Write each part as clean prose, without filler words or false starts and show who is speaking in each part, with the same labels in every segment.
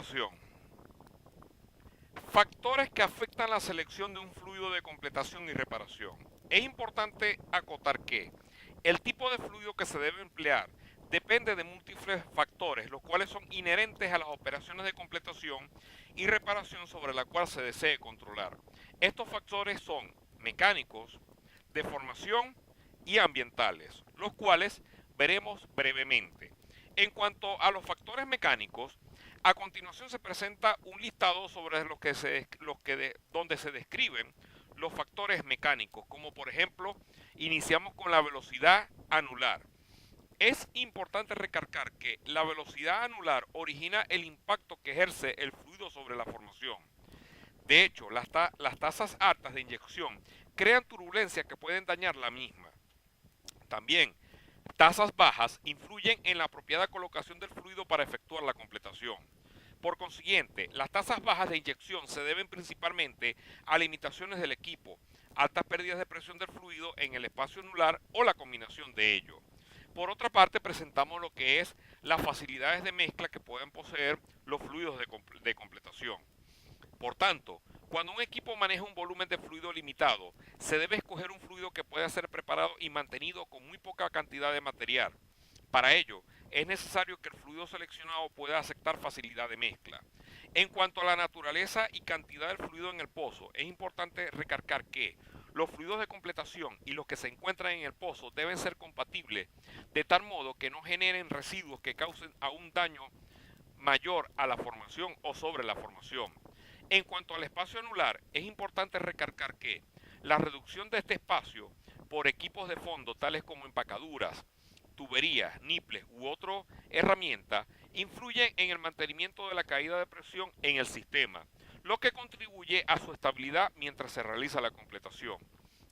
Speaker 1: completación. Factores que afectan la selección de un fluido de completación y reparación. Es importante acotar que el tipo de fluido que se debe emplear depende de múltiples factores, los cuales son inherentes a las operaciones de completación y reparación sobre la cual se desee controlar. Estos factores son mecánicos, de formación y ambientales, los cuales veremos brevemente. En cuanto a los factores mecánicos, a continuación se presenta un listado sobre donde se describen los factores mecánicos, como por ejemplo, iniciamos con la velocidad anular. Es importante recalcar que la velocidad anular origina el impacto que ejerce el fluido sobre la formación. De hecho, las tasas altas de inyección crean turbulencias que pueden dañar la misma. También, tasas bajas influyen en la apropiada colocación del fluido para efectuar la completación. Por consiguiente, las tasas bajas de inyección se deben principalmente a limitaciones del equipo, altas pérdidas de presión del fluido en el espacio anular o la combinación de ellos. Por otra parte, presentamos lo que es las facilidades de mezcla que pueden poseer los fluidos de completación. Por tanto, cuando un equipo maneja un volumen de fluido limitado, se debe escoger un fluido que pueda ser preparado y mantenido con muy poca cantidad de material. Para ello, es necesario que el fluido seleccionado pueda aceptar facilidad de mezcla. En cuanto a la naturaleza y cantidad del fluido en el pozo, es importante recalcar que los fluidos de completación y los que se encuentran en el pozo deben ser compatibles de tal modo que no generen residuos que causen aún daño mayor a la formación o sobre la formación. En cuanto al espacio anular, es importante recalcar que la reducción de este espacio por equipos de fondo tales como empacaduras, tuberías, niples u otra herramienta influyen en el mantenimiento de la caída de presión en el sistema, lo que contribuye a su estabilidad mientras se realiza la completación.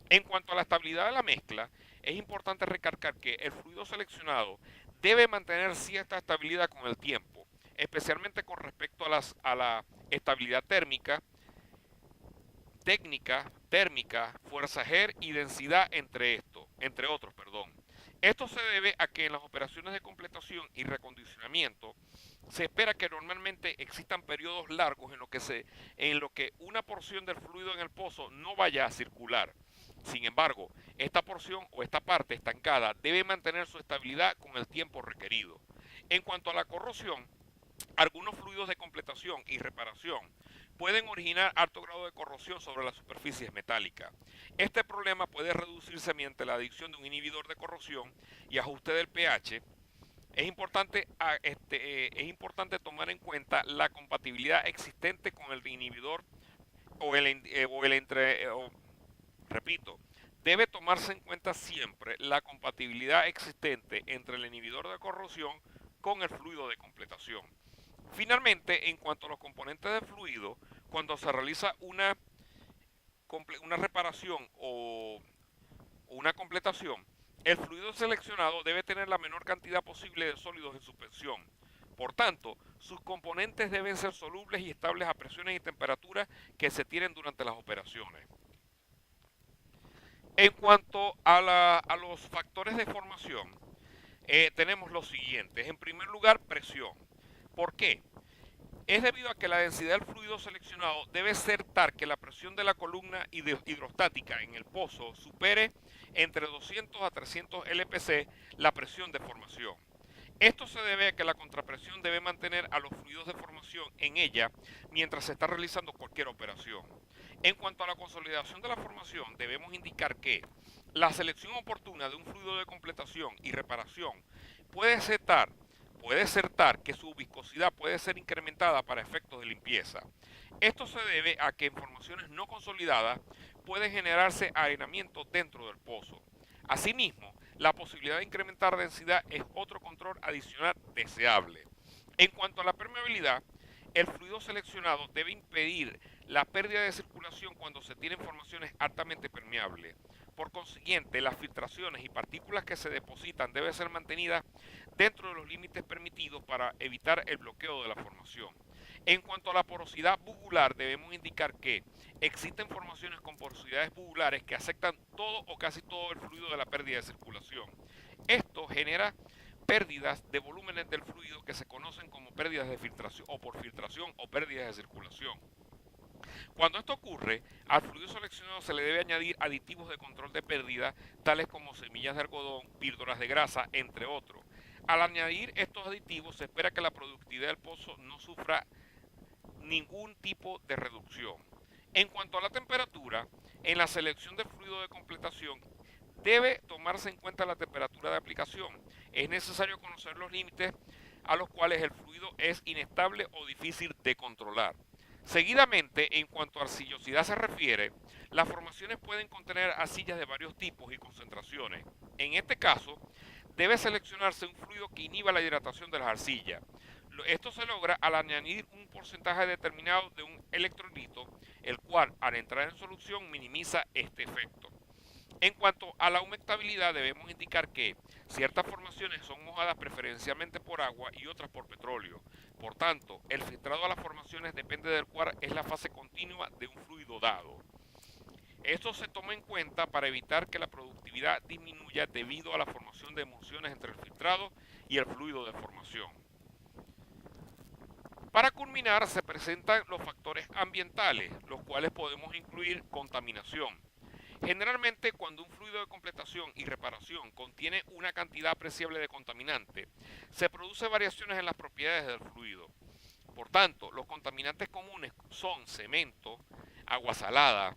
Speaker 1: En cuanto a la estabilidad de la mezcla, es importante recalcar que el fluido seleccionado debe mantener cierta estabilidad con el tiempo, especialmente con respecto a la estabilidad térmica, técnica, térmica, fuerza G y densidad entre otros, perdón. Esto se debe a que en las operaciones de completación y recondicionamiento se espera que normalmente existan periodos largos en lo que una porción del fluido en el pozo no vaya a circular. Sin embargo, esta porción o esta parte estancada debe mantener su estabilidad con el tiempo requerido. En cuanto a la corrosión, algunos fluidos de completación y reparación pueden originar alto grado de corrosión sobre las superficies metálicas. Este problema puede reducirse mediante la adición de un inhibidor de corrosión y ajuste del pH. Es importante tomar en cuenta la compatibilidad existente con el inhibidor o el, o el entre, o, repito, debe tomarse en cuenta siempre la compatibilidad existente entre el inhibidor de corrosión con el fluido de completación. Finalmente, en cuanto a los componentes del fluido, cuando se realiza una reparación o una completación, el fluido seleccionado debe tener la menor cantidad posible de sólidos en suspensión. Por tanto, sus componentes deben ser solubles y estables a presiones y temperaturas que se tienen durante las operaciones. En cuanto a los factores de formación, tenemos los siguientes. En primer lugar, presión. ¿Por qué? Es debido a que la densidad del fluido seleccionado debe ser tal que la presión de la columna hidrostática en el pozo supere entre 200 a 300 LPC la presión de formación. Esto se debe a que la contrapresión debe mantener a los fluidos de formación en ella mientras se está realizando cualquier operación. En cuanto a la consolidación de la formación, debemos indicar que la selección oportuna de un fluido de completación y reparación puede ser tal, que su viscosidad puede ser incrementada para efectos de limpieza. Esto se debe a que en formaciones no consolidadas puede generarse arenamiento dentro del pozo. Asimismo, la posibilidad de incrementar densidad es otro control adicional deseable. En cuanto a la permeabilidad, el fluido seleccionado debe impedir la pérdida de circulación cuando se tienen formaciones altamente permeables. Por consiguiente, las filtraciones y partículas que se depositan deben ser mantenidas dentro de los límites permitidos para evitar el bloqueo de la formación. En cuanto a la porosidad bubular, debemos indicar que existen formaciones con porosidades bubulares que aceptan todo o casi todo el fluido de la pérdida de circulación. Esto genera pérdidas de volúmenes del fluido que se conocen como pérdidas de filtración o por filtración o pérdidas de circulación. Cuando esto ocurre, al fluido seleccionado se le debe añadir aditivos de control de pérdida, tales como semillas de algodón, píldoras de grasa, entre otros. Al añadir estos aditivos, se espera que la productividad del pozo no sufra ningún tipo de reducción. En cuanto a la temperatura, en la selección del fluido de completación debe tomarse en cuenta la temperatura de aplicación. Es necesario conocer los límites a los cuales el fluido es inestable o difícil de controlar. Seguidamente, en cuanto a arcillosidad se refiere, las formaciones pueden contener arcillas de varios tipos y concentraciones. En este caso, debe seleccionarse un fluido que inhiba la hidratación de las arcillas. Esto se logra al añadir un porcentaje determinado de un electrolito, el cual al entrar en solución minimiza este efecto. En cuanto a la humectabilidad, debemos indicar que ciertas formaciones son mojadas preferencialmente por agua y otras por petróleo. Por tanto, el filtrado a las formaciones depende del cual es la fase continua de un fluido dado. Esto se toma en cuenta para evitar que la productividad disminuya debido a la formación de emulsiones entre el filtrado y el fluido de formación. Para culminar, se presentan los factores ambientales, los cuales podemos incluir contaminación. Generalmente, cuando un fluido de completación y reparación contiene una cantidad apreciable de contaminante, se producen variaciones en las propiedades del fluido. Por tanto, los contaminantes comunes son cemento, agua salada,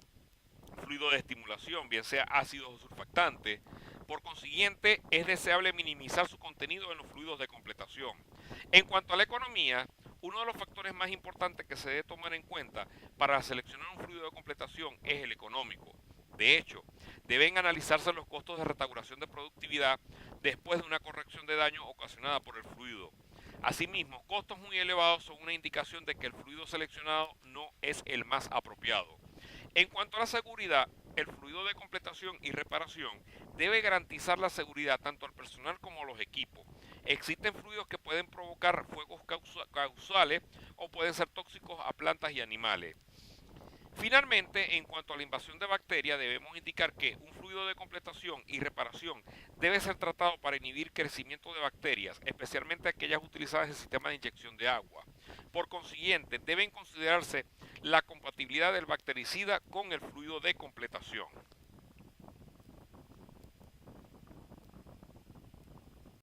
Speaker 1: fluido de estimulación, bien sea ácidos o surfactantes. Por consiguiente, es deseable minimizar su contenido en los fluidos de completación. En cuanto a la economía, uno de los factores más importantes que se debe tomar en cuenta para seleccionar un fluido de completación es el económico. De hecho, deben analizarse los costos de restauración de productividad después de una corrección de daño ocasionada por el fluido. Asimismo, costos muy elevados son una indicación de que el fluido seleccionado no es el más apropiado. En cuanto a la seguridad, el fluido de completación y reparación debe garantizar la seguridad tanto al personal como a los equipos. Existen fluidos que pueden provocar fuegos causales o pueden ser tóxicos a plantas y animales. Finalmente, en cuanto a la invasión de bacterias, debemos indicar que un fluido de completación y reparación debe ser tratado para inhibir crecimiento de bacterias, especialmente aquellas utilizadas en sistemas de inyección de agua. Por consiguiente, deben considerarse la compatibilidad del bactericida con el fluido de completación.